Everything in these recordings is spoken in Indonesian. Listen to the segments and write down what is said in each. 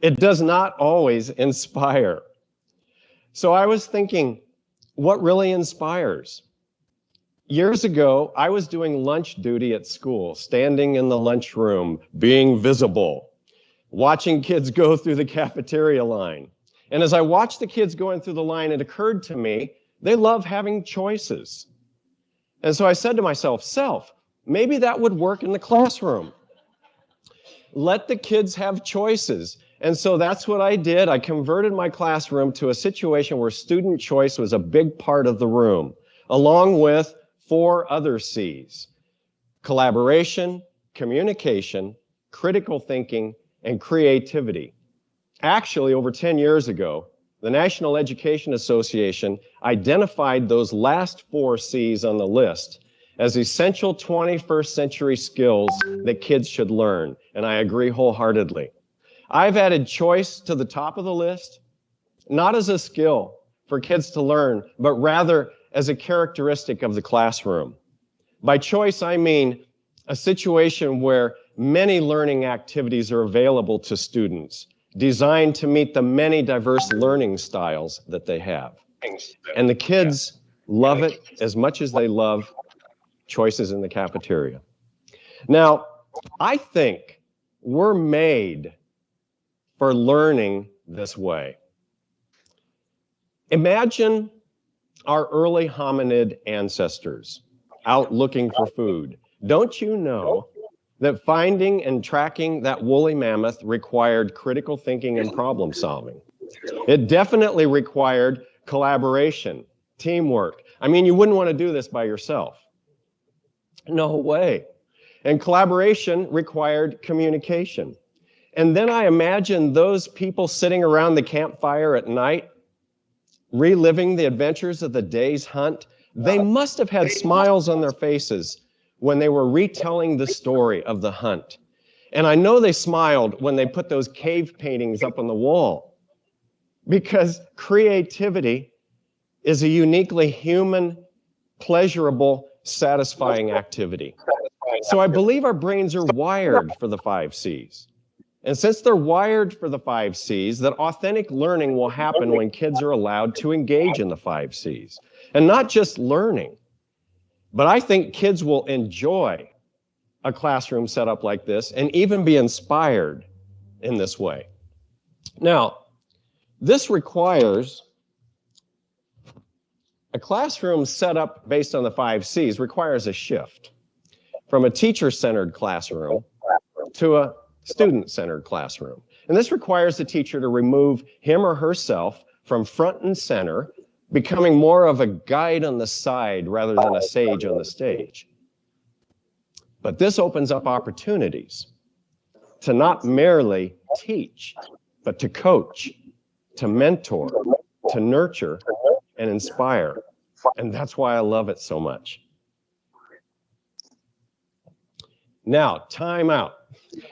It does not always inspire. So I was thinking, what really inspires? Years ago, I was doing lunch duty at school, standing in the lunchroom, being visible, watching kids go through the cafeteria line. And as I watched the kids going through the line, it occurred to me, they love having choices. And so I said to myself, maybe that would work in the classroom. Let the kids have choices. And so that's what I did. I converted my classroom to a situation where student choice was a big part of the room, along with 4 other C's: collaboration, communication, critical thinking, and creativity. Actually, over 10 years ago, the National Education Association identified those last 4 C's on the list as essential 21st century skills that kids should learn, and I agree wholeheartedly. I've added choice to the top of the list, not as a skill for kids to learn, but rather as a characteristic of the classroom. By choice, I mean a situation where many learning activities are available to students, designed to meet the many diverse learning styles that they have. And the kids love it as much as they love choices in the cafeteria. Now, I think we're made for learning this way. Imagine our early hominid ancestors out looking for food. Don't you know that finding and tracking that woolly mammoth required critical thinking and problem solving? It definitely required collaboration, teamwork. I mean, you wouldn't want to do this by yourself. No way. And collaboration required communication. And then I imagine those people sitting around the campfire at night, reliving the adventures of the day's hunt. They must have had smiles on their faces when they were retelling the story of the hunt. And I know they smiled when they put those cave paintings up on the wall, because creativity is a uniquely human, pleasurable, satisfying activity. So I believe our brains are wired for the 5 C's. And since they're wired for the 5 C's, that authentic learning will happen when kids are allowed to engage in the 5 C's. And not just learning, but I think kids will enjoy a classroom setup like this and even be inspired in this way. Now, this requires a classroom setup based on the 5 C's requires a shift from a teacher-centered classroom to a student-centered classroom. And this requires the teacher to remove him or herself from front and center, becoming more of a guide on the side rather than a sage on the stage. But this opens up opportunities to not merely teach, but to coach, to mentor, to nurture, and inspire. And that's why I love it so much. Now, time out.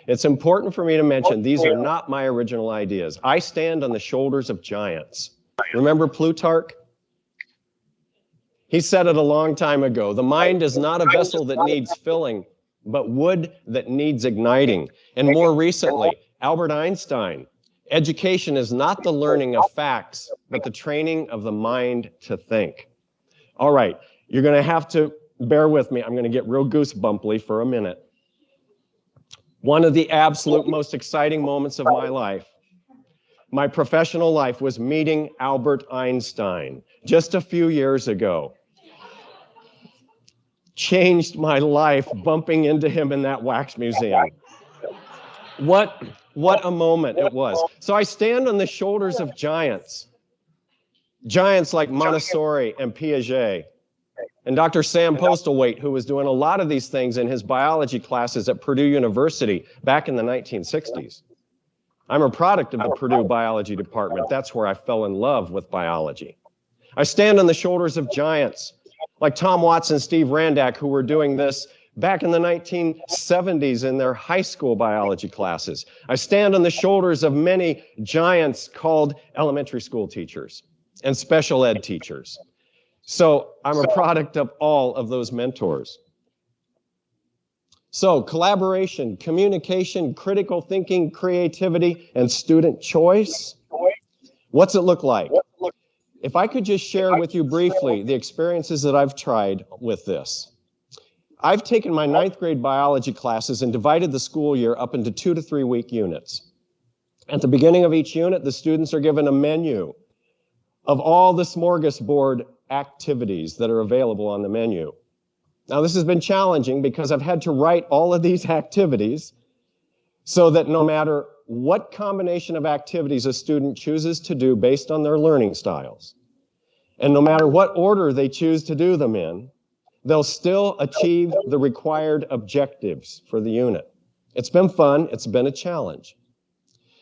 It's important for me to mention these are not my original ideas. I stand on the shoulders of giants. Remember Plutarch? He said it a long time ago. The mind is not a vessel that needs filling, but wood that needs igniting. And more recently, Albert Einstein. Education is not the learning of facts, but the training of the mind to think. All right, you're going to have to bear with me. I'm going to get real goosebumply for a minute. One of the absolute most exciting moments of my life, my professional life, was meeting Albert Einstein just a few years ago. Changed my life bumping into him in that wax museum. What a moment it was. So I stand on the shoulders of giants. Giants like Montessori and Piaget. And Dr. Sam Postlethwaite, who was doing a lot of these things in his biology classes at Purdue University back in the 1960s. I'm a product of the Purdue Biology Department. That's where I fell in love with biology. I stand on the shoulders of giants like Tom Watts and Steve Randack, who were doing this back in the 1970s in their high school biology classes. I stand on the shoulders of many giants called elementary school teachers and special ed teachers. So I'm a product of all of those mentors. So collaboration, communication, critical thinking, creativity, and student choice. What's it look like? If I could just share with you briefly the experiences that I've tried with this. I've taken my 9th grade biology classes and divided the school year up into 2 to 3 week units. At the beginning of each unit, the students are given a menu of all the smorgasbord activities that are available on the menu. Now, this has been challenging because I've had to write all of these activities so that no matter what combination of activities a student chooses to do based on their learning styles, and no matter what order they choose to do them in, they'll still achieve the required objectives for the unit. It's been fun. It's been a challenge.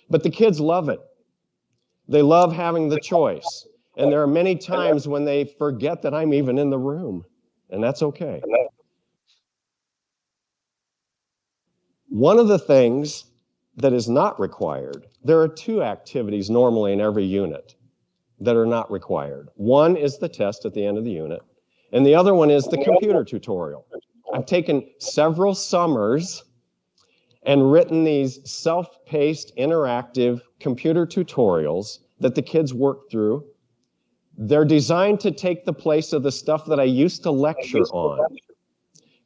But the kids love it. They love having the choice. And there are many times when they forget that I'm even in the room, and that's okay. One of the things that is not required, there are 2 activities normally in every unit that are not required. One is the test at the end of the unit, and the other one is the computer tutorial. I've taken several summers and written these self-paced, interactive computer tutorials that the kids work through. They're designed to take the place of the stuff that I used to lecture on.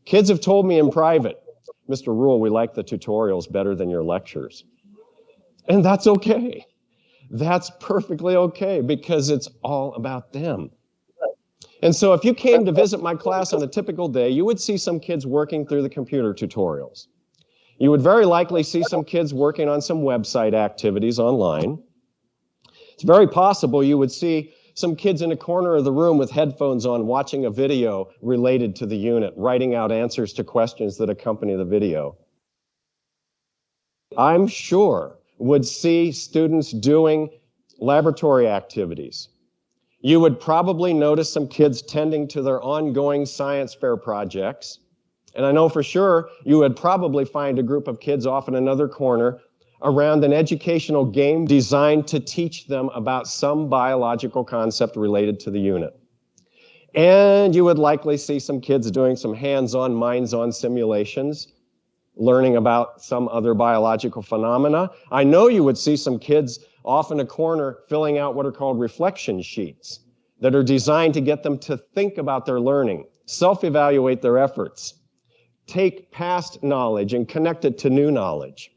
Kids have told me in private, Mr. Rule, we like the tutorials better than your lectures. And that's okay. That's perfectly okay because it's all about them. And so if you came to visit my class on a typical day, you would see some kids working through the computer tutorials. You would very likely see some kids working on some website activities online. It's very possible you would see some kids in a corner of the room with headphones on watching a video related to the unit, writing out answers to questions that accompany the video. I'm sure would see students doing laboratory activities. You would probably notice some kids tending to their ongoing science fair projects. And I know for sure you would probably find a group of kids off in another corner around an educational game designed to teach them about some biological concept related to the unit. And you would likely see some kids doing some hands-on, minds-on simulations, learning about some other biological phenomena. I know you would see some kids off in a corner filling out what are called reflection sheets that are designed to get them to think about their learning, self-evaluate their efforts, take past knowledge and connect it to new knowledge.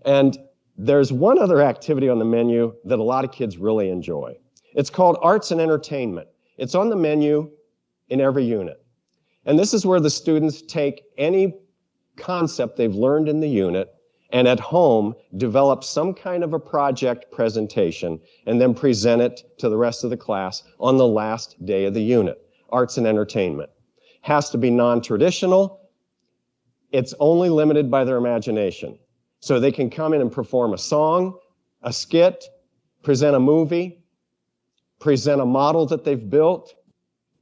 And there's one other activity on the menu that a lot of kids really enjoy. It's called arts and entertainment. It's on the menu in every unit. And this is where the students take any concept they've learned in the unit and at home develop some kind of a project presentation and then present it to the rest of the class on the last day of the unit. Arts and entertainment. Has to be non-traditional. It's only limited by their imagination. So they can come in and perform a song, a skit, present a movie, present a model that they've built,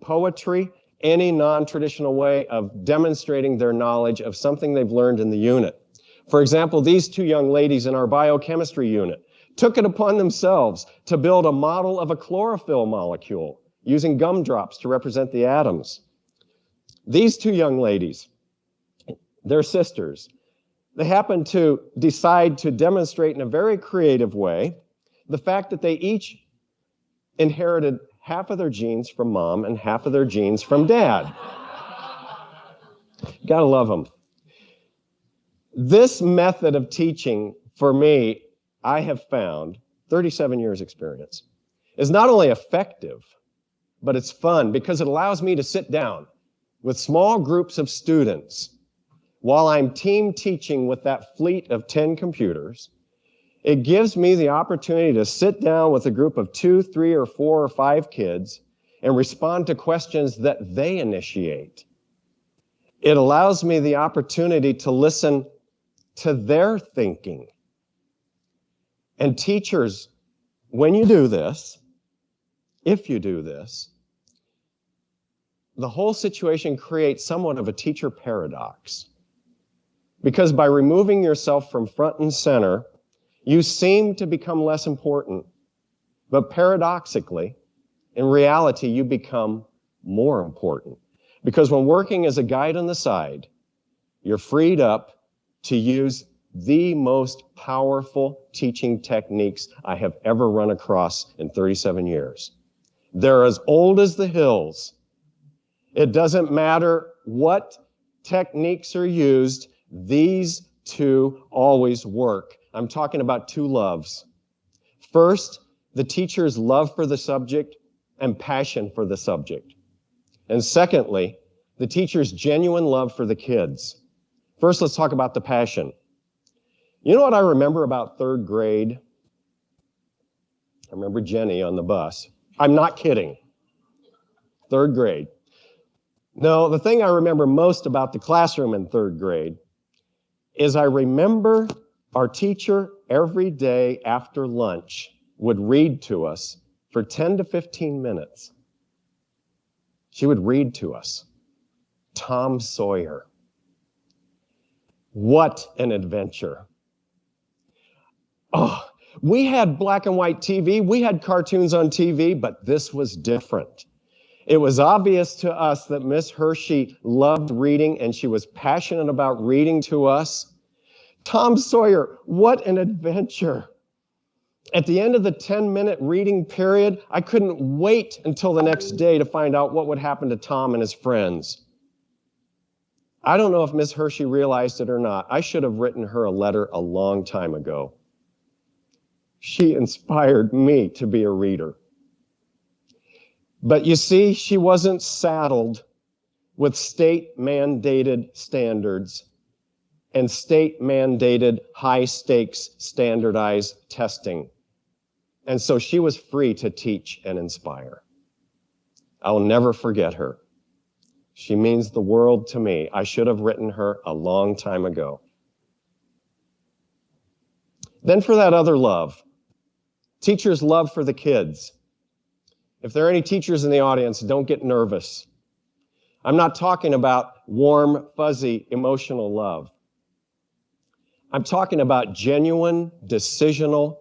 poetry, any non-traditional way of demonstrating their knowledge of something they've learned in the unit. For example, these 2 young ladies in our biochemistry unit took it upon themselves to build a model of a chlorophyll molecule using gumdrops to represent the atoms. These 2 young ladies, they're sisters. They happen to decide to demonstrate in a very creative way the fact that they each inherited half of their genes from mom and half of their genes from dad. Gotta love them. This method of teaching, for me, I have found, 37 years experience, is not only effective, but it's fun because it allows me to sit down with small groups of students while I'm team teaching with that fleet of 10 computers. It gives me the opportunity to sit down with a group of 2, 3, or 4, or 5 kids and respond to questions that they initiate. It allows me the opportunity to listen to their thinking. And teachers, when you do this, if you do this, the whole situation creates somewhat of a teacher paradox. Because by removing yourself from front and center, you seem to become less important. But paradoxically, in reality, you become more important. Because when working as a guide on the side, you're freed up to use the most powerful teaching techniques I have ever run across in 37 years. They're as old as the hills. It doesn't matter what techniques are used, these two always work. I'm talking about two loves. First, the teacher's love for the subject and passion for the subject. And secondly, the teacher's genuine love for the kids. First, let's talk about the passion. You know what I remember about third grade? I remember Jenny on the bus. I'm not kidding. Third grade. No, the thing I remember most about the classroom in third grade is I remember our teacher every day after lunch would read to us for 10 to 15 minutes. She would read to us Tom Sawyer. What an adventure. Oh, we had black and white TV, we had cartoons on TV, but this was different. It was obvious to us that Miss Hershey loved reading and she was passionate about reading to us. Tom Sawyer, what an adventure. At the end of the 10-minute reading period, I couldn't wait until the next day to find out what would happen to Tom and his friends. I don't know if Miss Hershey realized it or not. I should have written her a letter a long time ago. She inspired me to be a reader. But you see, she wasn't saddled with state-mandated standards and state-mandated high-stakes standardized testing. And so she was free to teach and inspire. I'll never forget her. She means the world to me. I should have written her a long time ago. Then for that other love, teachers' love for the kids. If there are any teachers in the audience, don't get nervous. I'm not talking about warm, fuzzy, emotional love. I'm talking about genuine, decisional,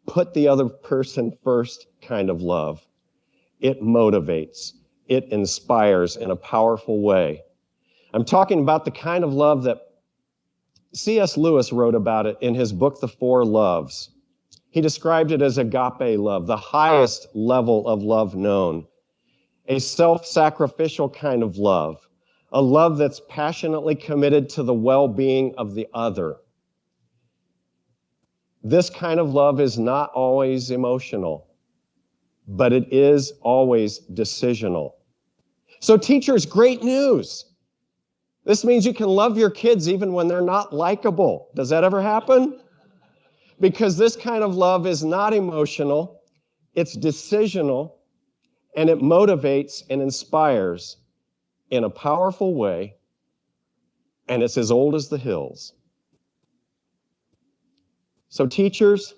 put the other person first kind of love. It motivates. It inspires in a powerful way. I'm talking about the kind of love that C.S. Lewis wrote about it in his book, The Four Loves. He described it as agape love, the highest level of love known, a self-sacrificial kind of love, a love that's passionately committed to the well-being of the other. This kind of love is not always emotional, but it is always decisional. So teachers, great news. This means you can love your kids even when they're not likable. Does that ever happen? Because this kind of love is not emotional, it's decisional, and it motivates and inspires in a powerful way, and it's as old as the hills. So teachers,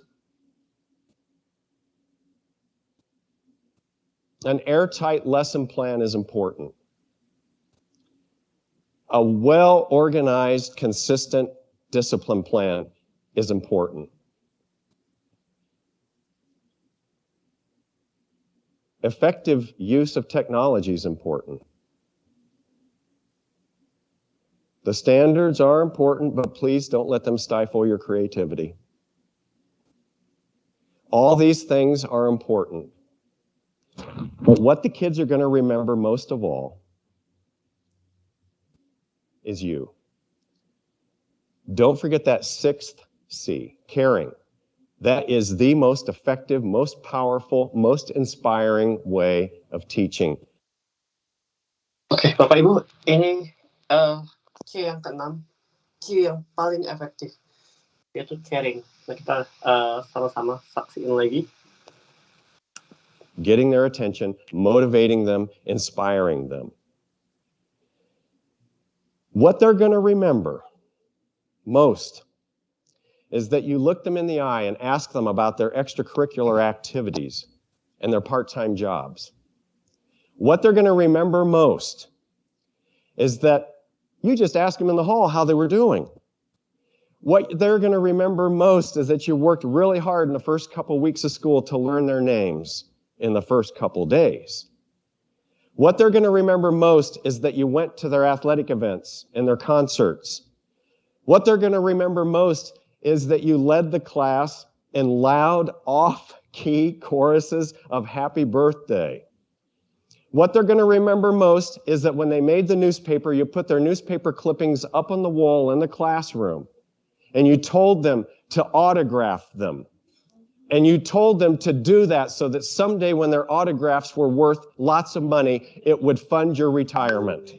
an airtight lesson plan is important. A well-organized, consistent discipline plan is important. Effective use of technology is important. The standards are important, but please don't let them stifle your creativity. All these things are important. But what the kids are going to remember most of all is you. Don't forget that sixth C, caring. That is the most effective, most powerful, most inspiring way of teaching. Oke, Bapak Ibu, ini Q yang keenam, Q yang paling efektif, yaitu caring. Nah, kita sama-sama saksiin lagi. Getting their attention, motivating them, inspiring them. What they're going to remember most is that you look them in the eye and ask them about their extracurricular activities and their part-time jobs. What they're going to remember most is that you just asked them in the hall how they were doing. What they're going to remember most is that you worked really hard in the first couple weeks of school to learn their names in the first couple days. What they're going to remember most is that you went to their athletic events and their concerts. What they're going to remember most is that you led the class in loud, off-key choruses of happy birthday. What they're going to remember most is that when they made the newspaper, you put their newspaper clippings up on the wall in the classroom, and you told them to autograph them. And you told them to do that so that someday when their autographs were worth lots of money, it would fund your retirement.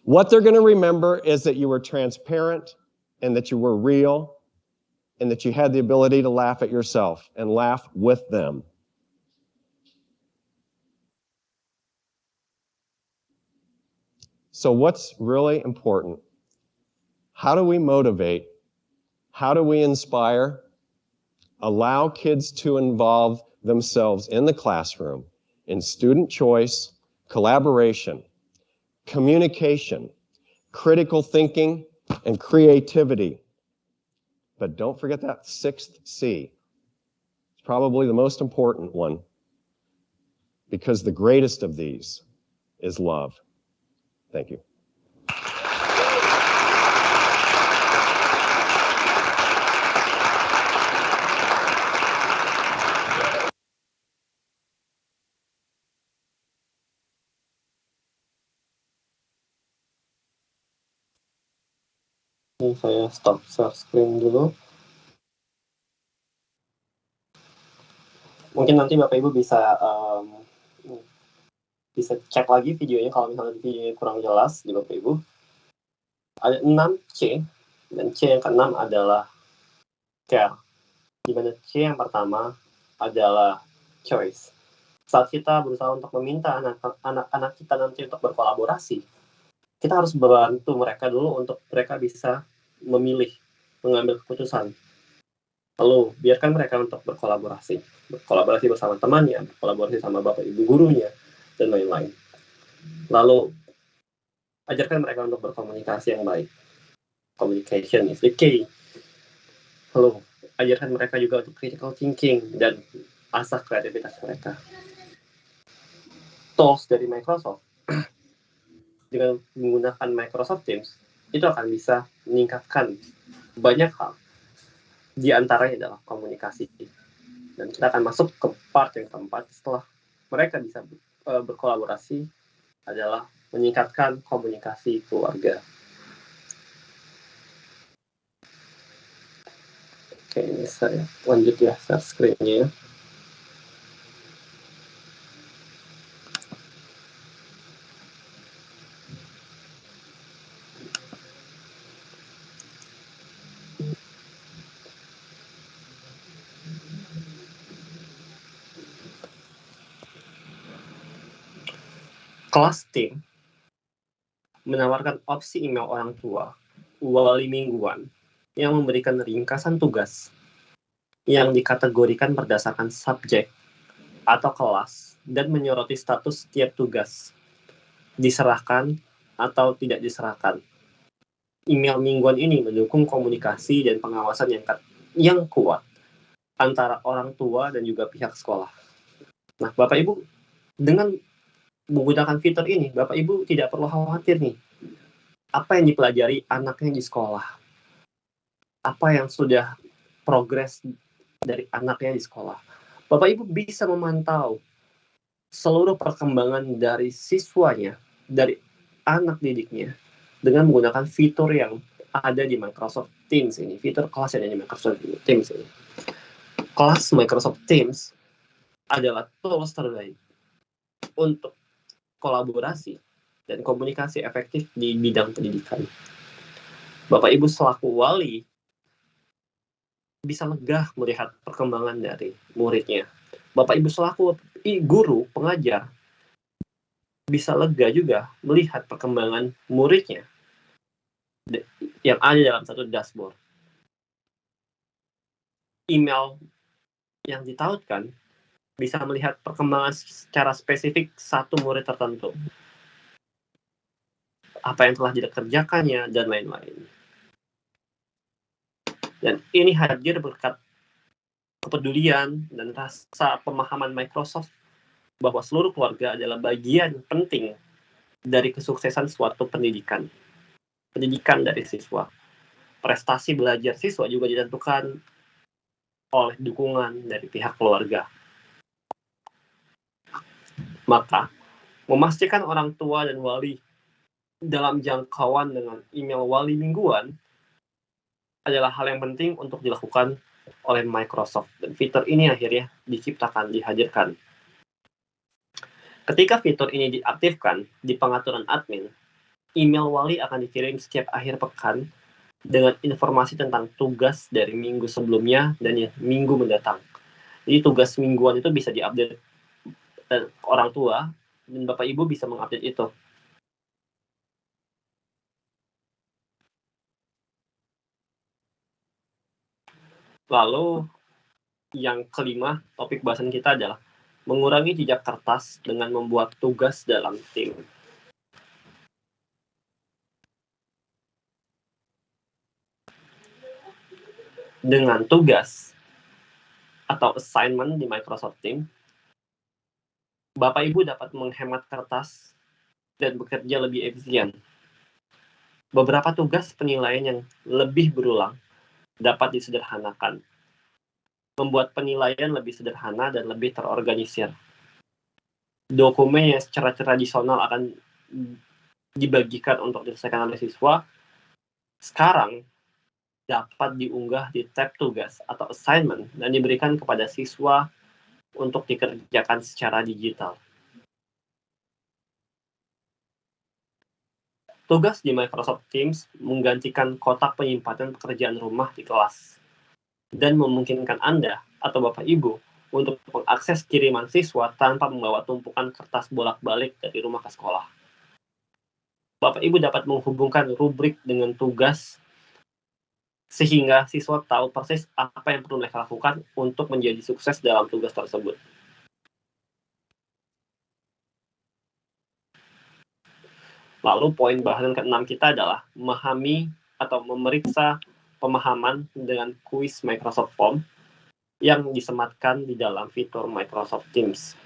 What they're going to remember is that you were transparent and that you were real and that you had the ability to laugh at yourself and laugh with them. So what's really important? How do we motivate? How do we inspire? Allow kids to involve themselves in the classroom in student choice, collaboration, communication, critical thinking, and creativity. But don't forget that sixth C. It's probably the most important one because the greatest of these is love. Thank you. Ini saya stop share screen dulu. Mungkin nanti Bapak Ibu bisa cek lagi videonya kalau misalnya videonya kurang jelas di Bapak Ibu. Ada 6 C, dan C yang ke-6 adalah care. Di mana C yang pertama adalah choice. Saat kita berusaha untuk meminta anak-anak kita nanti untuk berkolaborasi, kita harus bantu mereka dulu untuk mereka bisa memilih, mengambil keputusan. Lalu biarkan mereka untuk berkolaborasi bersama temannya, berkolaborasi sama bapak ibu gurunya, dan lain-lain. Lalu ajarkan mereka untuk berkomunikasi yang baik. Communication is the key. Lalu ajarkan mereka juga untuk critical thinking dan asah kreativitas mereka. Tools dari Microsoft dengan menggunakan Microsoft Teams itu akan bisa meningkatkan banyak hal. Di antaranya adalah komunikasi. Dan kita akan masuk ke part yang keempat setelah mereka bisa berkolaborasi adalah meningkatkan komunikasi keluarga. Oke, ini saya lanjut ya share screen-nya ya. Kelas tim menawarkan opsi email orang tua, wali mingguan, yang memberikan ringkasan tugas yang dikategorikan berdasarkan subjek atau kelas dan menyoroti status setiap tugas, diserahkan atau tidak diserahkan. Email mingguan ini mendukung komunikasi dan pengawasan yang kuat antara orang tua dan juga pihak sekolah. Nah, Bapak Ibu, dengan menggunakan fitur ini, Bapak Ibu tidak perlu khawatir nih, apa yang dipelajari anaknya di sekolah, apa yang sudah progres dari anaknya di sekolah. Bapak Ibu bisa memantau seluruh perkembangan dari siswanya, dari anak didiknya, dengan menggunakan fitur yang ada di Microsoft Teams ini, fitur kelas yang ada di Microsoft Teams ini. Kelas Microsoft Teams adalah tools terbaik untuk kolaborasi dan komunikasi efektif di bidang pendidikan. Bapak Ibu selaku wali bisa megah melihat perkembangan dari muridnya. Bapak Ibu selaku guru, pengajar, bisa lega juga melihat perkembangan muridnya yang ada dalam satu dashboard. Email yang ditautkan bisa melihat perkembangan secara spesifik satu murid tertentu. Apa yang telah dikerjakannya, dan lain-lain. Dan ini hadir berkat kepedulian dan rasa pemahaman Microsoft bahwa seluruh keluarga adalah bagian penting dari kesuksesan suatu pendidikan. Pendidikan dari siswa. Prestasi belajar siswa juga ditentukan oleh dukungan dari pihak keluarga. Maka, memastikan orang tua dan wali dalam jangkauan dengan email wali mingguan adalah hal yang penting untuk dilakukan oleh Microsoft. Dan fitur ini akhirnya diciptakan, dihadirkan. Ketika fitur ini diaktifkan di pengaturan admin, email wali akan dikirim setiap akhir pekan dengan informasi tentang tugas dari minggu sebelumnya dan minggu mendatang. Jadi tugas mingguan itu bisa diupdate orang tua dan Bapak Ibu bisa mengupdate itu. Lalu yang kelima, topik bahasan kita adalah mengurangi jejak kertas dengan membuat tugas dalam tim. Dengan tugas atau assignment di Microsoft Teams, Bapak Ibu dapat menghemat kertas dan bekerja lebih efisien. Beberapa tugas penilaian yang lebih berulang dapat disederhanakan, membuat penilaian lebih sederhana dan lebih terorganisir. Dokumen yang secara tradisional akan dibagikan untuk diselesaikan oleh siswa, sekarang dapat diunggah di tab tugas atau assignment dan diberikan kepada siswa untuk dikerjakan secara digital. Tugas di Microsoft Teams menggantikan kotak penyimpanan pekerjaan rumah di kelas dan memungkinkan Anda atau Bapak Ibu untuk mengakses kiriman siswa tanpa membawa tumpukan kertas bolak-balik dari rumah ke sekolah. Bapak Ibu dapat menghubungkan rubrik dengan tugas sehingga siswa tahu persis apa yang perlu mereka lakukan untuk menjadi sukses dalam tugas tersebut. Lalu poin bahasan ke-6 kita adalah memahami atau memeriksa pemahaman dengan kuis Microsoft Form yang disematkan di dalam fitur Microsoft Teams.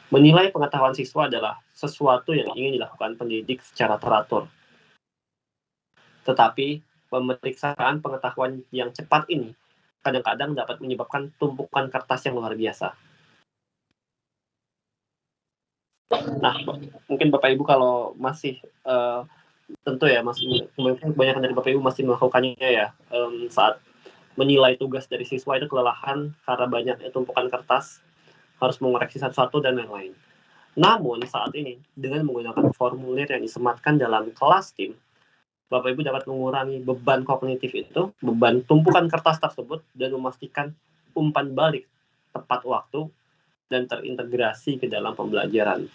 Menilai pengetahuan siswa adalah sesuatu yang ingin dilakukan pendidik secara teratur. Tetapi pemeriksaan pengetahuan yang cepat ini kadang-kadang dapat menyebabkan tumpukan kertas yang luar biasa. Nah, mungkin Bapak Ibu kalau masih tentu ya, masih mungkin kebanyakan dari Bapak Ibu masih melakukannya ya, saat menilai tugas dari siswa itu kelelahan karena banyaknya tumpukan kertas, harus mengoreksi satu-satu dan lain-lain. Namun saat ini dengan menggunakan formulir yang disematkan dalam kelas tim, Bapak Ibu dapat mengurangi beban kognitif itu, beban tumpukan kertas tersebut, dan memastikan umpan balik tepat waktu dan terintegrasi ke dalam pembelajaran.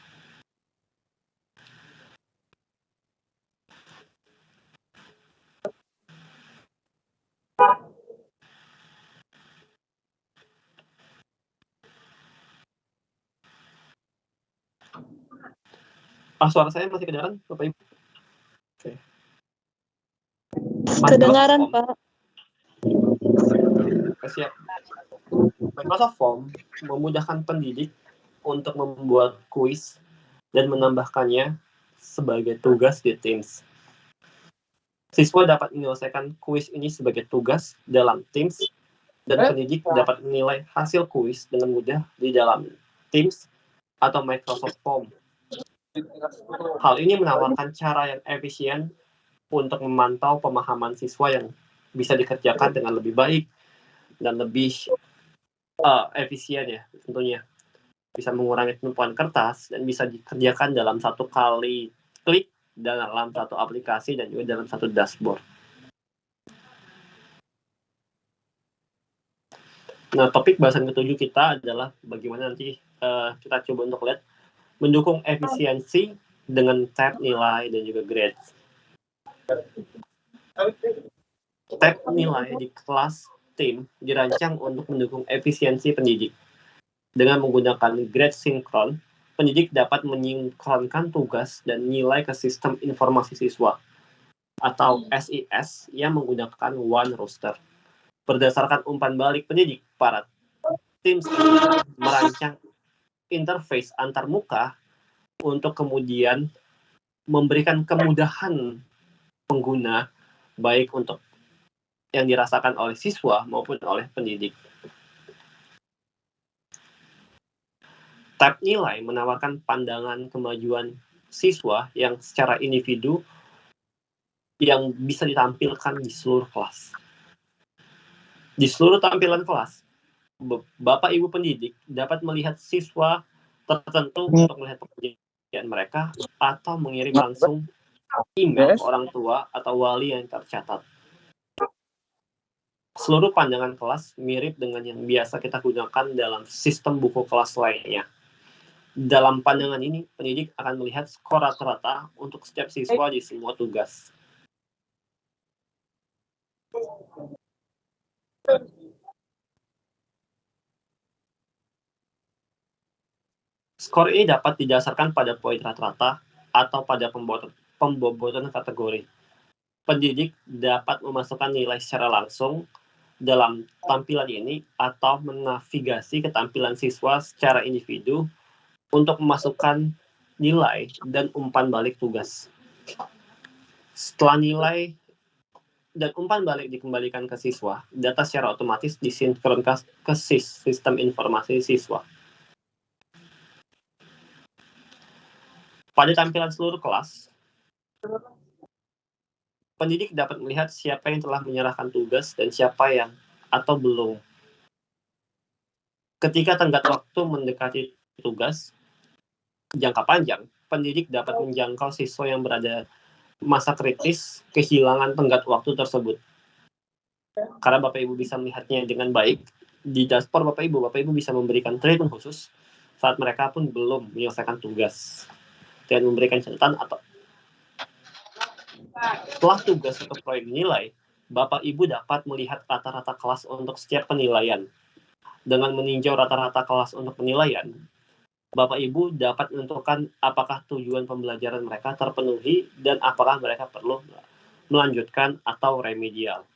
Suara saya masih kedengaran, Bapak Ibu? Oke. Kedengaran, Pak. Siap. Microsoft Form memudahkan pendidik untuk membuat kuis dan menambahkannya sebagai tugas di Teams. Siswa dapat menyelesaikan kuis ini sebagai tugas dalam Teams dan pendidik dapat menilai hasil kuis dengan mudah di dalam Teams atau Microsoft Form. Hal ini menawarkan cara yang efisien untuk memantau pemahaman siswa yang bisa dikerjakan dengan lebih baik dan lebih efisien ya tentunya. Bisa mengurangi tumpukan kertas dan bisa dikerjakan dalam satu kali klik dalam satu aplikasi dan juga dalam satu dashboard. Nah, topik bahasan ke-7 kita adalah bagaimana nanti kita coba untuk lihat mendukung efisiensi dengan tab nilai dan juga grades. Tab nilai di kelas tim dirancang untuk mendukung efisiensi pendidik. Dengan menggunakan grade sinkron, pendidik dapat menyinkronkan tugas dan nilai ke sistem informasi siswa atau SIS yang menggunakan OneRoster. Berdasarkan umpan balik pendidik, para tim merancang interface antar muka untuk kemudian memberikan kemudahan pengguna, baik untuk yang dirasakan oleh siswa maupun oleh pendidik. Tab nilai menawarkan pandangan kemajuan siswa yang secara individu yang bisa ditampilkan di seluruh kelas. Di seluruh tampilan kelas, Bapak Ibu pendidik dapat melihat siswa tertentu untuk melihat pekerjaan mereka atau mengirim langsung email ke orang tua atau wali yang tercatat. Seluruh pandangan kelas mirip dengan yang biasa kita gunakan dalam sistem buku kelas lainnya. Dalam pandangan ini, pendidik akan melihat skor rata-rata untuk setiap siswa di semua tugas. Skor ini dapat didasarkan pada poin rata-rata atau pada pembobotan kategori. Pendidik dapat memasukkan nilai secara langsung dalam tampilan ini atau menavigasi ke tampilan siswa secara individu untuk memasukkan nilai dan umpan balik tugas. Setelah nilai dan umpan balik dikembalikan ke siswa, data secara otomatis disinkronkan ke sistem informasi siswa. Pada tampilan seluruh kelas, pendidik dapat melihat siapa yang telah menyerahkan tugas dan siapa yang atau belum. Ketika tenggat waktu mendekati tugas jangka panjang, pendidik dapat menjangkau siswa yang berada masa kritis kehilangan tenggat waktu tersebut. Karena Bapak Ibu bisa melihatnya dengan baik, di dashboard Bapak Ibu bisa memberikan treatment khusus saat mereka pun belum menyelesaikan tugas. Dan memberikan catatan atau setelah tugas atau proyek dinilai, Bapak Ibu dapat melihat rata-rata kelas untuk setiap penilaian. Dengan meninjau rata-rata kelas untuk penilaian, Bapak Ibu dapat menentukan apakah tujuan pembelajaran mereka terpenuhi dan apakah mereka perlu melanjutkan atau remedial.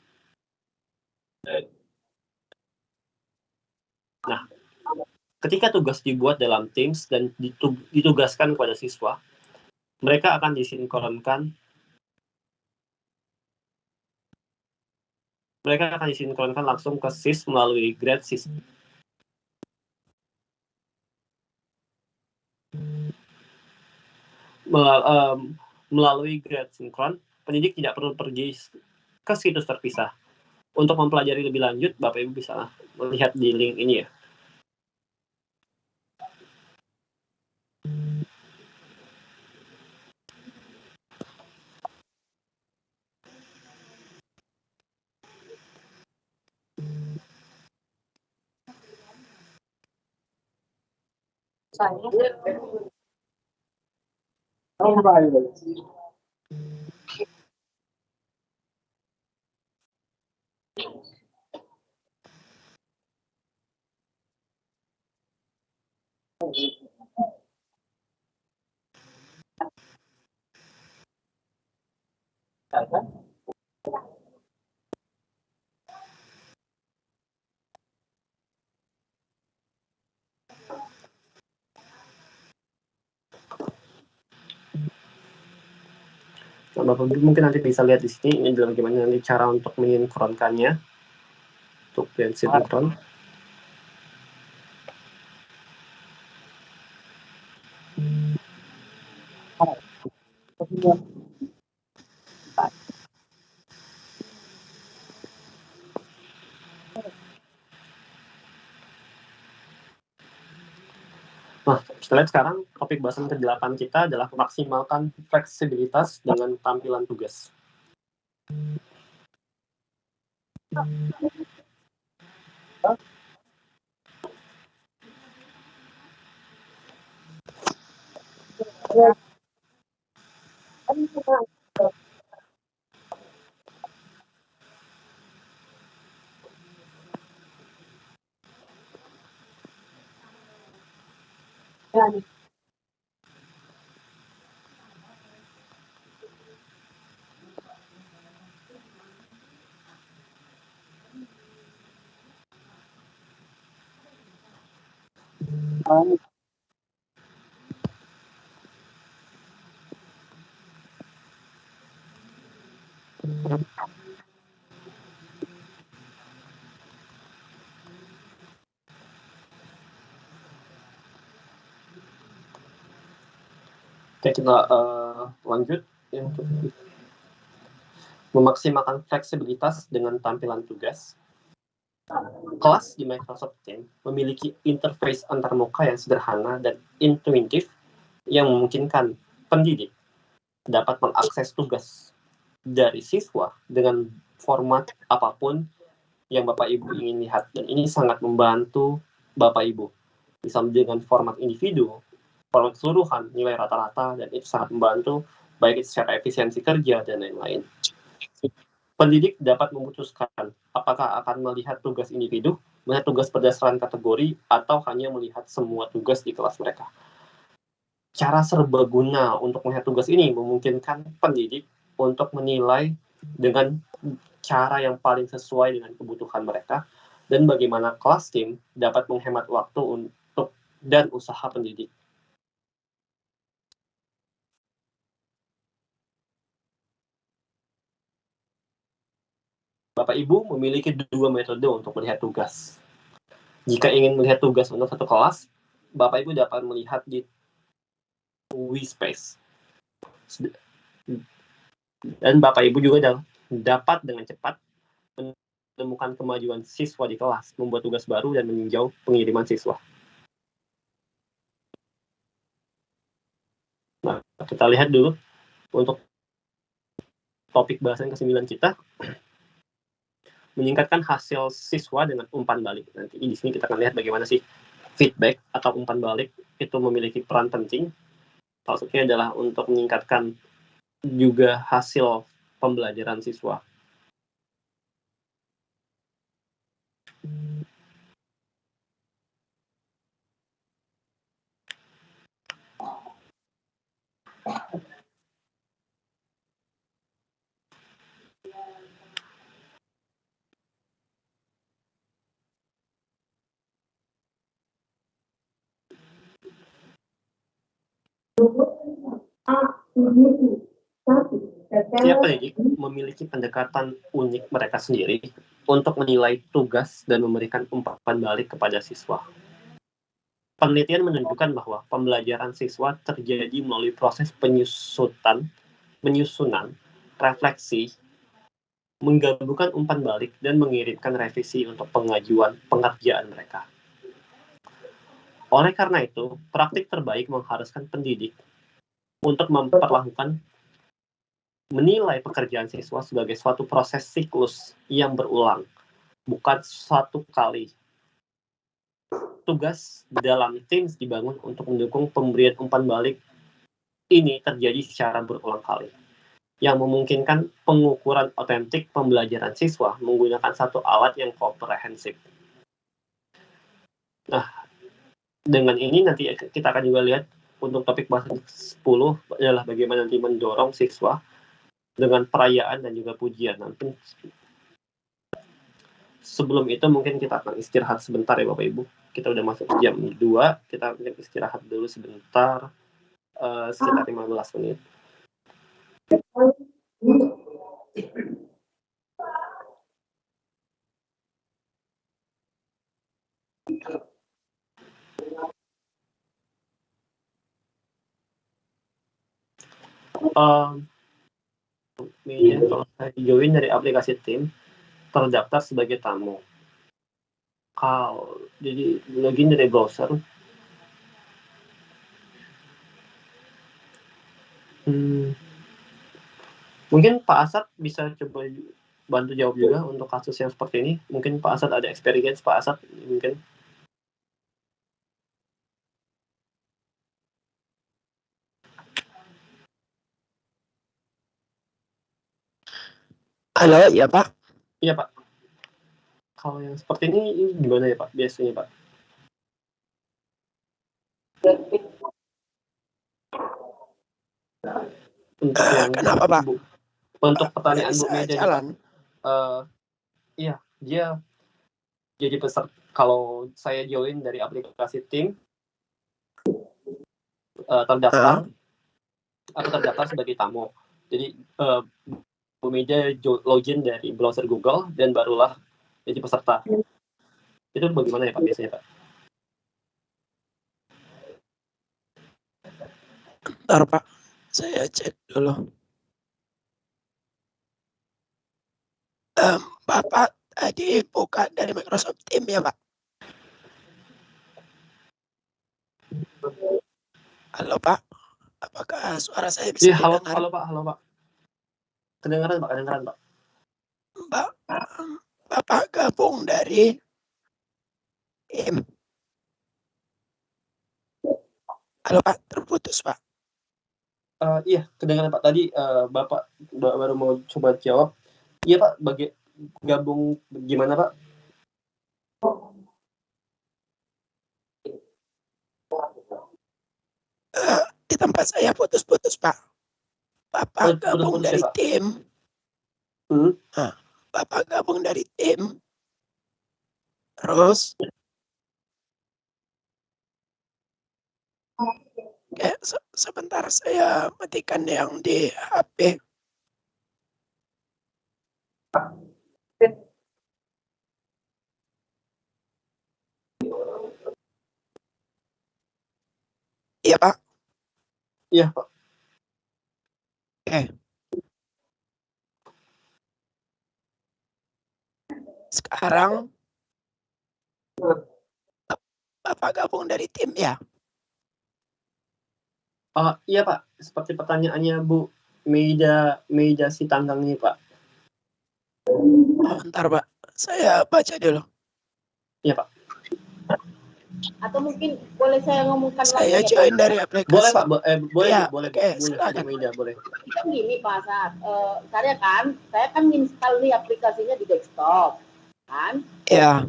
Nah, ketika tugas dibuat dalam Teams dan ditugaskan kepada siswa, mereka akan disinkronkan langsung ke SIS melalui grade system. Melalui grade sinkron, pendidik tidak perlu pergi ke situs terpisah. Untuk mempelajari lebih lanjut, Bapak Ibu bisa melihat di link ini ya. Nah, Bapak Ibu mungkin nanti bisa lihat di sini, ini bagaimana nanti cara untuk mensinkronkannya untuk yang sinkron. Nah, kita lihat sekarang topik bahasan ke-8 kita adalah maksimalkan fleksibilitas dengan tampilan tugas. Oke, kita lanjut. Memaksimalkan fleksibilitas dengan tampilan tugas. Kelas di Microsoft Teams memiliki interface antarmuka yang sederhana dan intuitif yang memungkinkan pendidik dapat mengakses tugas dari siswa dengan format apapun yang Bapak Ibu ingin lihat. Dan ini sangat membantu Bapak Ibu. Bisa dengan format individu, format keseluruhan, nilai rata-rata, dan itu sangat membantu baik itu secara efisiensi kerja dan lain-lain. Pendidik dapat memutuskan apakah akan melihat tugas individu, melihat tugas berdasarkan kategori, atau hanya melihat semua tugas di kelas mereka. Cara serbaguna untuk melihat tugas ini memungkinkan pendidik untuk menilai dengan cara yang paling sesuai dengan kebutuhan mereka dan bagaimana kelas tim dapat menghemat waktu untuk dan usaha pendidik. Bapak Ibu memiliki dua metode untuk melihat tugas. Jika ingin melihat tugas untuk satu kelas, Bapak Ibu dapat melihat di WeSpace. Dan Bapak Ibu juga dapat dengan cepat menemukan kemajuan siswa di kelas, membuat tugas baru, dan meninjau pengiriman siswa. Nah, kita lihat dulu untuk topik bahasan ke-9 kita, meningkatkan hasil siswa dengan umpan balik. Nanti di sini kita akan lihat bagaimana sih feedback atau umpan balik itu memiliki peran penting. Salah satunya adalah untuk meningkatkan juga hasil pembelajaran siswa. Tiap pendidik memiliki pendekatan unik mereka sendiri untuk menilai tugas dan memberikan umpan balik kepada siswa. Penelitian menunjukkan bahwa pembelajaran siswa terjadi melalui proses penyusunan, refleksi, menggabungkan umpan balik, dan mengirimkan revisi untuk pengajuan pengerjaan mereka. Oleh karena itu, praktik terbaik mengharuskan pendidik untuk memperlakukan menilai pekerjaan siswa sebagai suatu proses siklus yang berulang, bukan satu kali. Tugas dalam Teams dibangun untuk mendukung pemberian umpan balik ini terjadi secara berulang kali, yang memungkinkan pengukuran otentik pembelajaran siswa menggunakan satu alat yang komprehensif. Nah, dengan ini nanti kita akan juga lihat untuk topik bahasan 10 adalah bagaimana nanti mendorong siswa dengan perayaan dan juga pujian. Nanti sebelum itu mungkin kita akan istirahat sebentar ya Bapak Ibu. Kita udah masuk jam 2, kita istirahat dulu sebentar, sekitar 15 menit. Kalau saya join dari aplikasi Teams, terdaftar sebagai tamu. Jadi login dari browser. Mungkin Pak Asad bisa coba bantu jawab juga untuk kasus yang seperti ini. Mungkin Pak Asad ada experience, Pak Asad mungkin. Halo, ya Pak. Iya Pak. Kalau yang seperti ini gimana ya Pak biasanya Pak? Untuk yang kenapa Pak? Untuk pertanyaan Bu Meda jalan. Iya, dia jadi peserta. Kalau saya join dari aplikasi Teams, terdaftar atau terdaftar sebagai tamu. Jadi Bu Meda login dari browser Google dan barulah jadi peserta. Itu bagaimana ya Pak biasanya Pak? Bentar Pak, saya cek dulu. Bapak tadi buka dari Microsoft Teams ya Pak? Halo Pak, apakah suara saya bisa Halo, didengar? halo Pak. Kedengaran Pak. Bapak gabung dari tim. Halo Pak, terputus Pak. Iya, kedengaran Pak. Tadi Bapak baru mau coba jawab. Iya Pak, gabung gimana Pak? Di tempat saya putus-putus Pak. Bapak gabung dari tim. Bapak gabung dari tim. Terus sebentar saya matikan yang di HP. Iya Pak. Iya Pak. Oke. Sekarang Bapak gabung dari tim ya? Iya Pak, seperti pertanyaannya Bu Meida Sitanggang ini Pak. Bentar Pak, saya baca dulu. Iya Pak. Atau mungkin boleh saya ngomongkan saya lagi? Saya join dari aplikasi. Boleh Pak, boleh. Ya, boleh. Silakan. Meida, boleh. Kan gini Pak Asad, saya kan install nih aplikasinya di desktop, kan? Ya.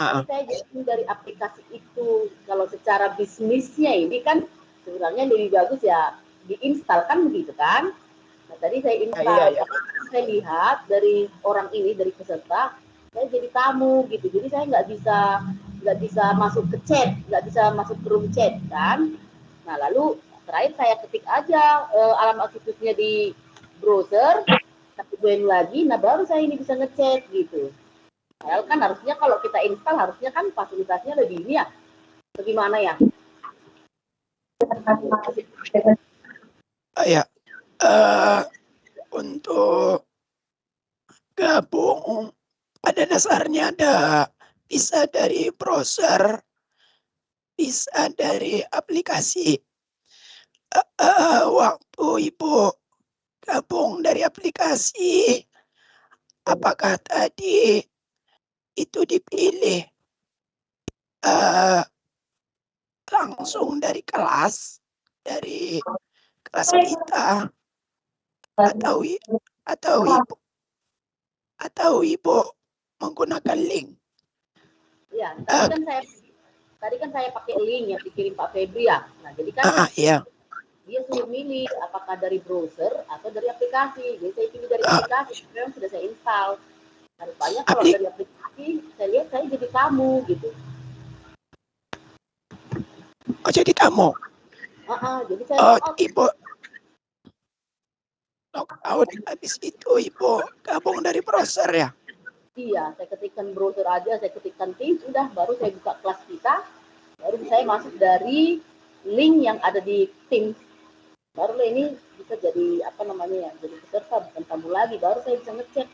Saya jadi dari aplikasi itu, kalau secara bisnisnya ini kan sebenarnya lebih bagus ya diinstal kan begitu kan? Nah tadi saya install, Iya. Saya lihat dari orang ini, dari peserta, saya jadi tamu gitu, jadi saya nggak bisa masuk ke chat, nggak bisa masuk ke room chat kan. Nah lalu terakhir saya ketik aja alamat situsnya di browser, tapi join lagi, nah baru saya ini bisa ngechat gitu. Padahal kan harusnya kalau kita install harusnya kan fasilitasnya lebih ini ya, bagaimana ya? Ya, untuk gabung pada dasarnya bisa dari browser, bisa dari aplikasi. Waktu Ibu gabung dari aplikasi, apakah tadi itu dipilih langsung dari kelas kita atau ibu menggunakan link? Ya, tadi kan saya pakai link yang dikirim Pak Febri ya. Nah, jadi kan dia suruh milih apakah dari browser atau dari aplikasi. Jadi saya pilih dari aplikasi, memang sudah saya install. Nah, rupanya kalau dari aplikasi, saya lihat saya jadi tamu gitu. Oh, jadi tamu? Jadi saya Ibu logout, habis itu Ibu gabung dari browser ya? Iya, saya ketikkan browser aja, saya ketikkan Teams, udah baru saya buka kelas kita, baru saya masuk dari link yang ada di Teams. Baru ini bisa jadi jadi peserta, bukan tamu lagi, baru saya bisa ngecek.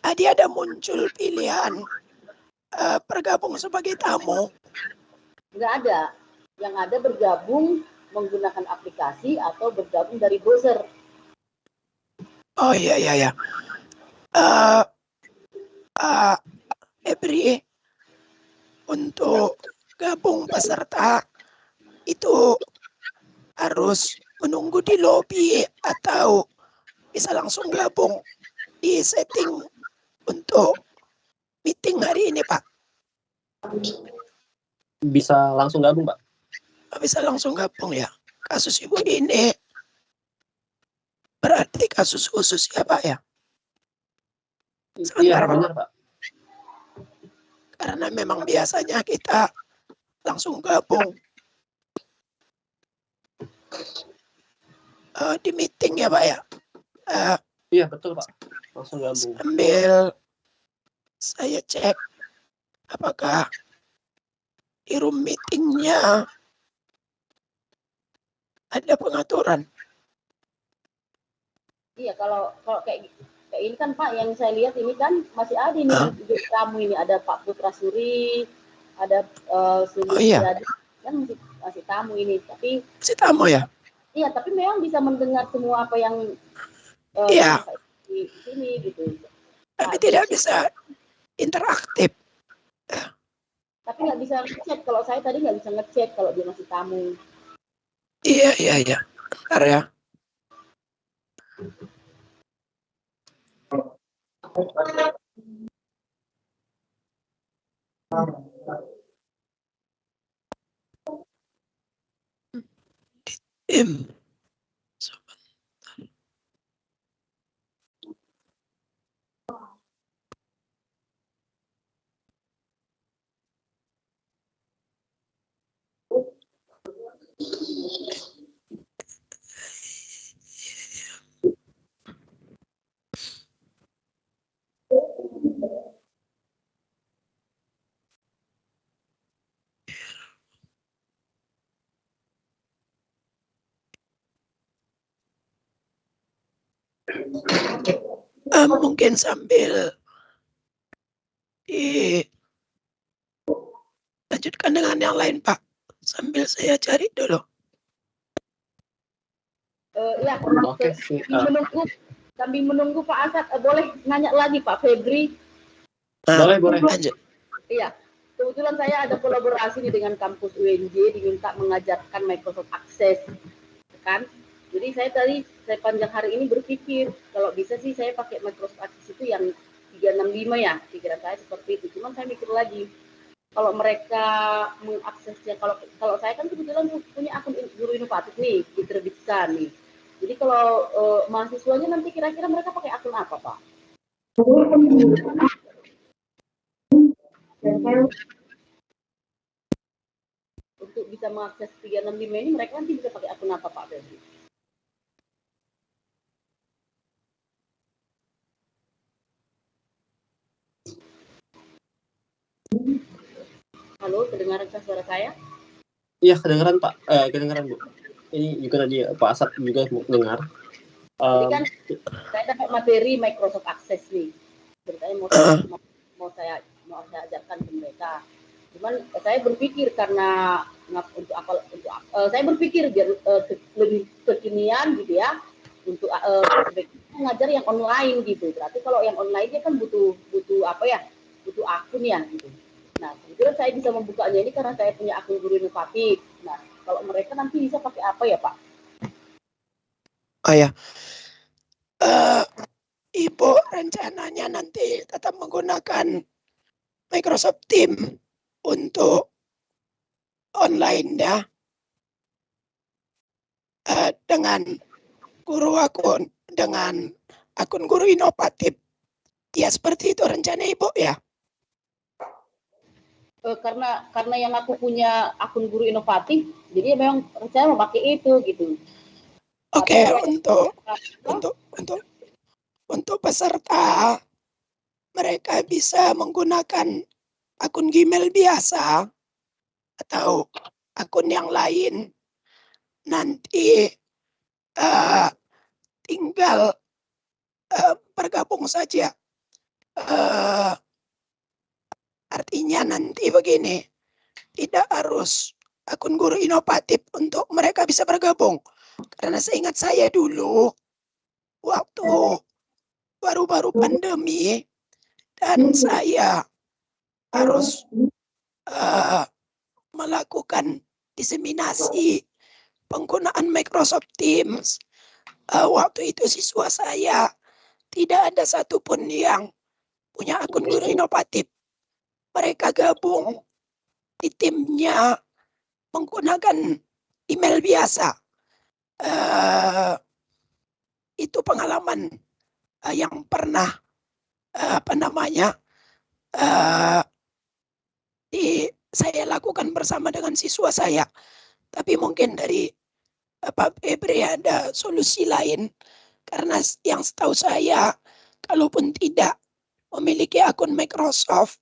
Tadi ada muncul pilihan bergabung sebagai tamu. Nggak ada. Yang ada bergabung menggunakan aplikasi atau bergabung dari browser. Oh iya. Febri, untuk gabung peserta itu harus menunggu di lobi atau bisa langsung gabung di setting untuk meeting hari ini, Pak? Bisa langsung gabung, Pak? Bisa langsung gabung ya. Kasus Ibu ini berarti kasus khusus ya, Pak ya? Iya, benar, Pak. Karena memang biasanya kita langsung gabung di meeting ya Pak ya. Iya betul Pak, langsung gabung. Sambil saya cek apakah di room meetingnya ada pengaturan. Iya, kalau kayak ini kan Pak, yang saya lihat ini kan masih ada ini kamu ini, ada Pak Putra Suri, ada Suri Setiadi, kan masih tamu ini, tapi masih tamu ya? Iya, tapi memang bisa mendengar semua apa yang di sini gitu. Tapi tidak bisa interaktif. Tapi nggak bisa ngechat, kalau saya tadi nggak bisa ngechat kalau dia masih tamu. Iya. Bentar ya. Mungkin sambil dilanjutkan dengan yang lain Pak, sambil saya cari dulu. Ya, sambil menunggu Pak Asad, boleh nanya lagi Pak Febri? Boleh. Lanjut. Iya, kebetulan saya ada kolaborasi nih dengan kampus UNJ, diminta mengajarkan Microsoft Access, kan? Jadi saya panjang hari ini berpikir kalau bisa sih saya pakai Microsoft Access itu yang 365 ya, pikiran saya seperti itu. Cuman saya mikir lagi, kalau mereka mengaksesnya, kalau saya kan kebetulan punya akun guru inovatif nih, diterbitkan nih. Jadi kalau mahasiswanya nanti kira-kira mereka pakai akun apa Pak? Untuk bisa mengakses 365 ini mereka nanti bisa pakai akun apa Pak Febri? Halo, kedengaran suara saya? Iya kedengaran Pak, kedengaran Bu. Ini juga tadi Pak Asad juga dengar. Jadi kan saya dapat materi Microsoft Access nih, ceritanya mau saya ajarkan ke mereka. Cuman saya berpikir karena saya berpikir biar lebih kekinian gitu ya, untuk ngajar yang online gitu. Berarti kalau yang online dia kan butuh apa ya? Butuh akun ya gitu. Nah, kemudian saya bisa membukanya ini karena saya punya akun guru inovatif. Nah, kalau mereka nanti bisa pakai apa ya Pak? Oh ya, Ibu rencananya nanti tetap menggunakan Microsoft Teams untuk online ya, dengan akun guru inovatif. Ya seperti itu rencana Ibu ya. Karena yang aku punya akun guru inovatif, jadi memang rencana memakai itu gitu. Oke, untuk peserta mereka bisa menggunakan akun Gmail biasa atau akun yang lain. Nanti tinggal bergabung saja. Artinya nanti begini, tidak harus akun guru inovatif untuk mereka bisa bergabung. Karena seingat saya dulu, waktu baru-baru pandemi, dan saya harus melakukan diseminasi penggunaan Microsoft Teams. Waktu itu siswa saya tidak ada satupun yang punya akun guru inovatif. Mereka gabung di timnya menggunakan email biasa. Itu pengalaman yang pernah saya lakukan bersama dengan siswa saya. Tapi mungkin dari Pak Febri ada solusi lain. Karena yang setahu saya, kalaupun tidak memiliki akun Microsoft,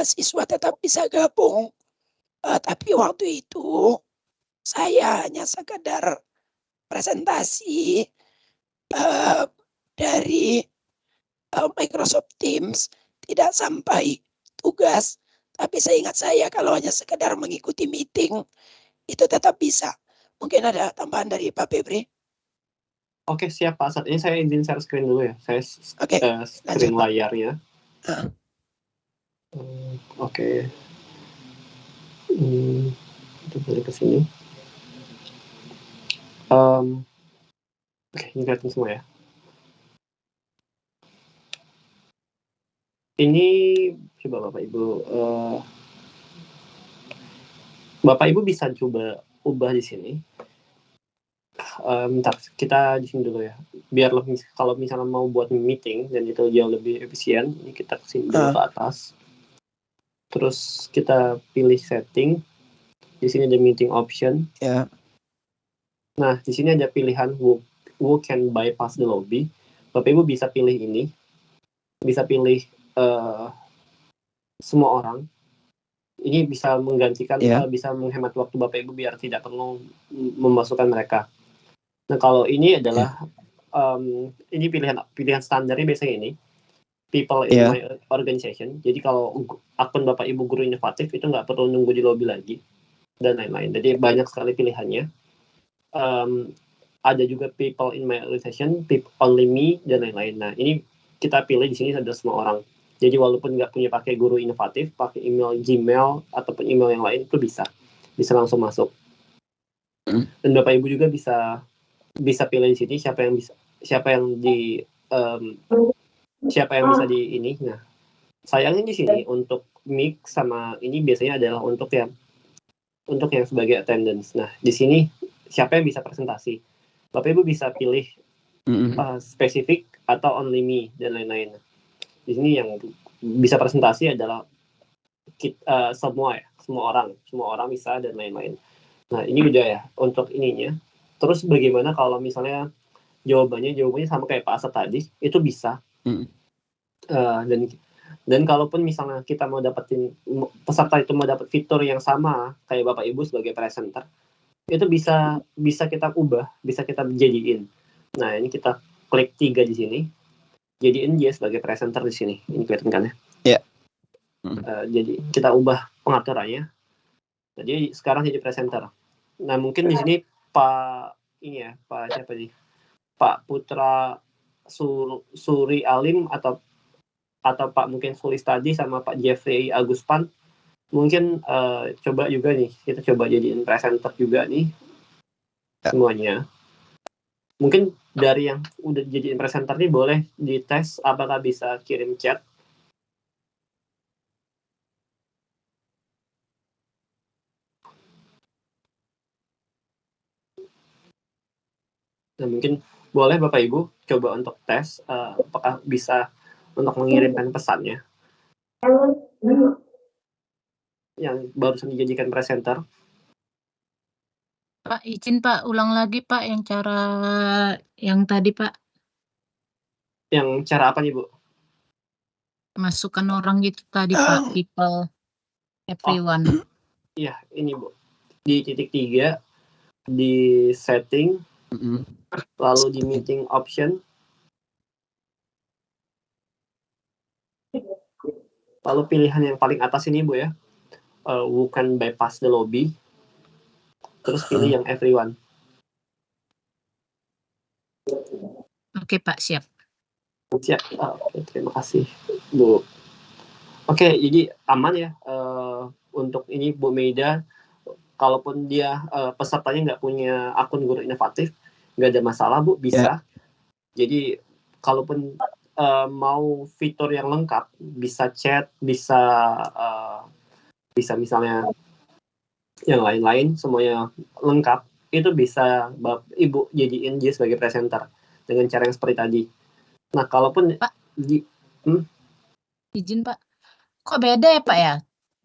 siswa tetap bisa gabung. Tapi waktu itu saya hanya sekedar presentasi dari Microsoft Teams, tidak sampai tugas. Tapi seingat saya kalau hanya sekedar mengikuti meeting, itu tetap bisa. Mungkin ada tambahan dari Pak Febri? Oke, siap Pak. Saat ini saya izin share screen dulu ya. Saya Oke, screen lanjut, Pak. layarnya. Oke. Kita balik ke sini. Oke, ini kelihatan semua ya. Ini coba Bapak Ibu. Bapak Ibu bisa coba ubah di sini. Bentar, kita di sini dulu ya. Biar lebih, kalau misalnya mau buat meeting dan itu jauh lebih efisien, ini kita kesini dulu ke atas. Terus kita pilih setting. Di sini ada meeting option. Ya. Nah, di sini ada pilihan who can bypass the lobby. Bapak Ibu bisa pilih ini. Bisa pilih semua orang. Ini bisa menggantikan, bisa menghemat waktu Bapak Ibu biar tidak perlu memasukkan mereka. Nah, kalau ini adalah ini pilihan standarnya biasanya ini people in my organization. Jadi kalau akun Bapak Ibu guru inovatif itu nggak perlu nunggu di lobby lagi dan lain-lain. Jadi banyak sekali pilihannya. Ada juga people in my organization, only me dan lain-lain. Nah, ini kita pilih di sini ada semua orang. Jadi walaupun nggak punya pakai guru inovatif, pakai email Gmail ataupun email yang lain itu bisa langsung masuk. Dan Bapak Ibu juga bisa pilih di sini siapa yang bisa di ini. Nah, sayangnya di sini untuk mic sama ini biasanya adalah untuk yang sebagai attendance. Nah, di sini siapa yang bisa presentasi? Bapak Ibu bisa pilih spesifik atau only me dan lain-lain. Di sini yang bisa presentasi adalah semua orang bisa dan lain-lain. Nah, ini udah ya untuk ininya. Terus bagaimana kalau misalnya jawabannya sama kayak Pak Asad tadi, itu bisa. Dan kalaupun misalnya kita mau dapetin peserta itu mau dapat fitur yang sama kayak Bapak Ibu sebagai presenter, itu bisa kita ubah, bisa kita jadiin. Nah, ini kita klik 3 di sini. Jadiin dia sebagai presenter di sini. Ini kelihatan kan ya? Iya. Jadi kita ubah pengaturannya. Nah, dia sekarang jadi presenter. Nah, mungkin di sini Pak siapa nih? Pak Putra Suri Alim atau Pak mungkin Sulis tadi sama Pak Jeffrey Aguspan mungkin coba juga nih, kita coba jadiin presenter juga nih semuanya. Mungkin dari yang udah jadiin presenter nih boleh dites apakah bisa kirim chat. Nah, mungkin boleh Bapak Ibu coba untuk tes apakah bisa untuk mengirimkan pesannya yang barusan dijadikan presenter. Pak, izin Pak, ulang lagi Pak yang cara yang tadi Pak. Yang cara apa nih Bu? Masukkan orang gitu tadi Pak, people, everyone. Iya, ini Bu. Di titik 3, di setting, lalu di meeting option, lalu pilihan yang paling atas ini Bu ya, who can bypass the lobby, terus pilih yang everyone. Oke Pak, siap. Siap. Oke, terima kasih Bu. Oke, jadi aman ya untuk ini Bu Meida. Kalaupun dia pesertanya nggak punya akun guru inovatif, nggak ada masalah Bu, bisa. Jadi kalaupun mau fitur yang lengkap, bisa chat, bisa misalnya yang lain-lain semuanya lengkap, itu bisa Ibu jadiin dia sebagai presenter dengan cara yang seperti tadi. Nah, kalaupun Pak, izin Pak, kok beda ya Pak ya?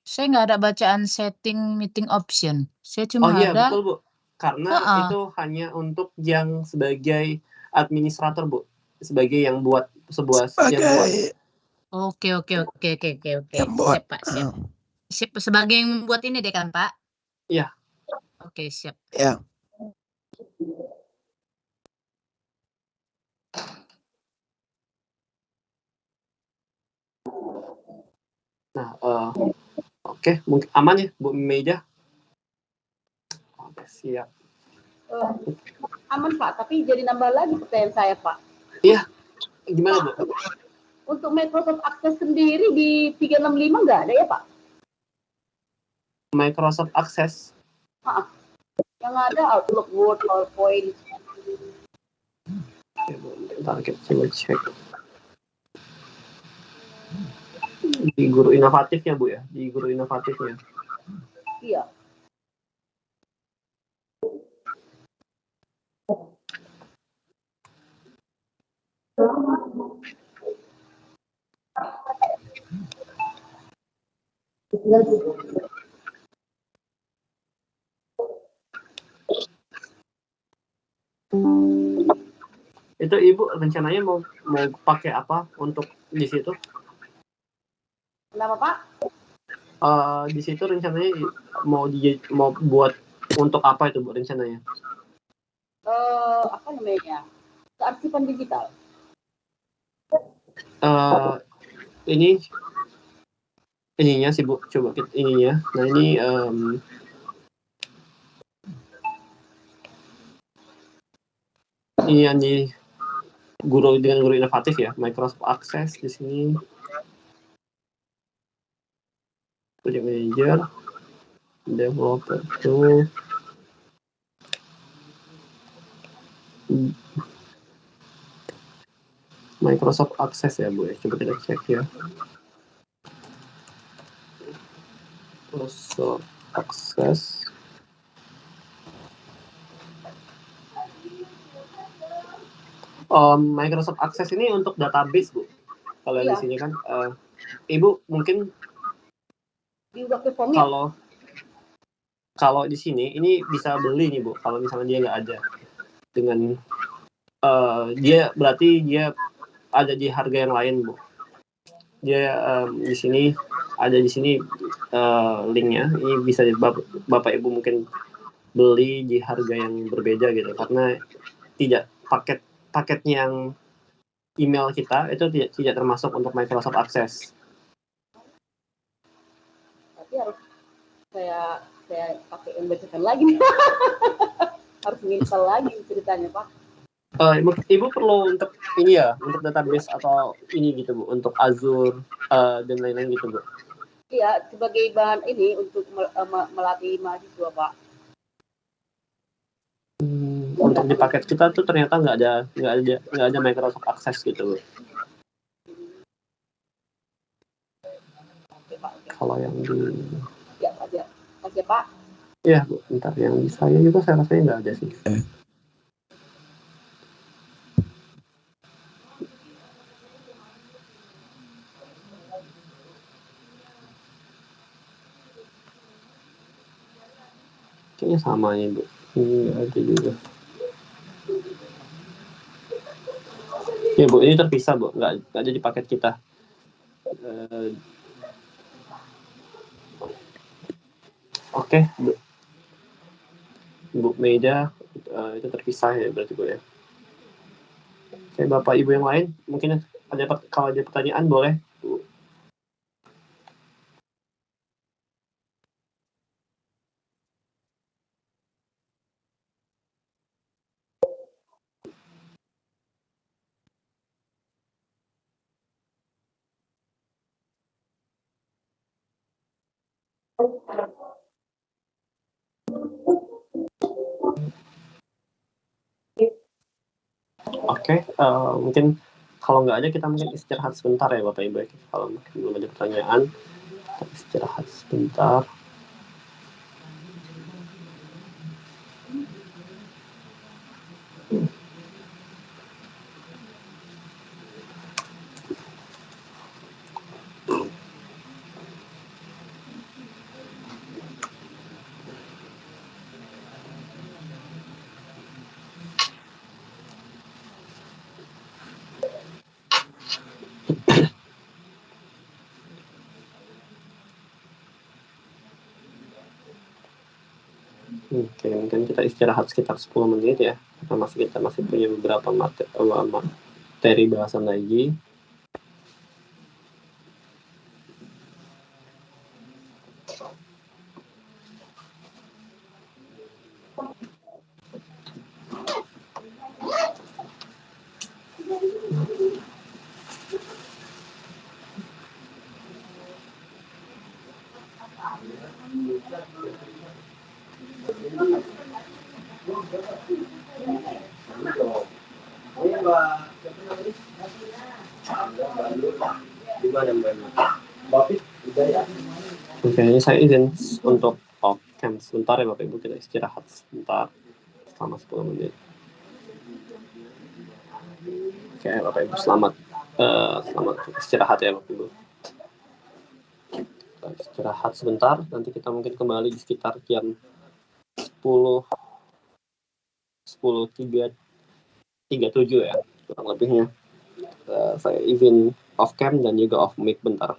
Saya nggak ada bacaan setting meeting option. Saya Oh cuma iya, ada betul Bu. Karena heeh. itu hanya untuk yang sebagai administrator Bu. Sebagai yang buat yang buat. Sebagai Oke. yang buat. Siap, Pak, siap. Siap sebagai yang membuat ini deh kan, Pak? Iya. Oke, siap. Ya. Nah, oke, mungkin aman ya Bu Meja? Oke, siap. Aman Pak, tapi jadi nambah lagi pertanyaan saya Pak. Iya, gimana Bu? Untuk Microsoft Access sendiri di 365 nggak ada ya Pak? Microsoft Access. Yang ada Outlook, Word, PowerPoint. Oke, Bu, bentar kita coba cek. Di guru inovatif ya Bu ya? Di guru inovatifnya. Iya. Itu Ibu rencananya mau pakai apa untuk di situ? Kenapa Pak? Di situ rencananya mau buat untuk apa itu Bu rencananya? Apa namanya? Kearsipan digital. Ininya sih Bu, coba kita ininya. Nah ini ini yang di dengan guru inovatif ya, Microsoft Access di sini. Project Manager, Developer Tool. Microsoft Access ya Bu ya, coba kita cek ya. Microsoft Access. Microsoft Access ini untuk database Bu. Kalau di sini kan, Ibu mungkin kalau di sini ini bisa beli nih Bu. Kalau misalnya dia nggak ada dengan dia berarti dia ada di harga yang lain Bu. Dia di sini ada di sini linknya. Ini bisa Bapak Ibu mungkin beli di harga yang berbeda gitu karena tidak paket yang email kita itu tidak termasuk untuk Microsoft Access. Tapi harus saya pakai yang bacakan lagi. Harus install lagi ceritanya Pak. Ibu perlu untuk ini ya, untuk database atau ini gitu Bu, untuk Azure dan lain-lain gitu Bu. Iya, sebagai bahan ini untuk melatih mahasiswa Pak. Untuk di paket kita tuh ternyata nggak ada Microsoft Access gitu Bu. Kalau yang di ya aja Pak. Iya Bu, bentar yang di saya juga saya rasanya nggak ada sih. Kayaknya sama ya Bu, ini nggak ada juga. Ya Bu, ini terpisah Bu, nggak ada di paket kita. Oke, Bu Meida itu terpisah ya berarti Bu ya. Oke, Bapak Ibu yang lain mungkin kalau ada pertanyaan boleh Bu. Oke, mungkin kalau nggak ada kita mungkin istirahat sebentar ya Bapak Ibu. Kalau mungkin belum ada pertanyaan, kita istirahat sebentar. Oke, mungkin kita istirahat sekitar 10 menit ya. Kita masih punya beberapa materi bahasan lagi. Oke, ini saya izin untuk off cam sebentar ya Bapak Ibu, kita istirahat sebentar selama 10 menit. Oke, Bapak Ibu selamat istirahat ya Bapak Ibu. Kita istirahat sebentar, nanti kita mungkin kembali di sekitar jam 10:37 ya, kurang lebihnya. Saya izin off cam dan juga off mic bentar.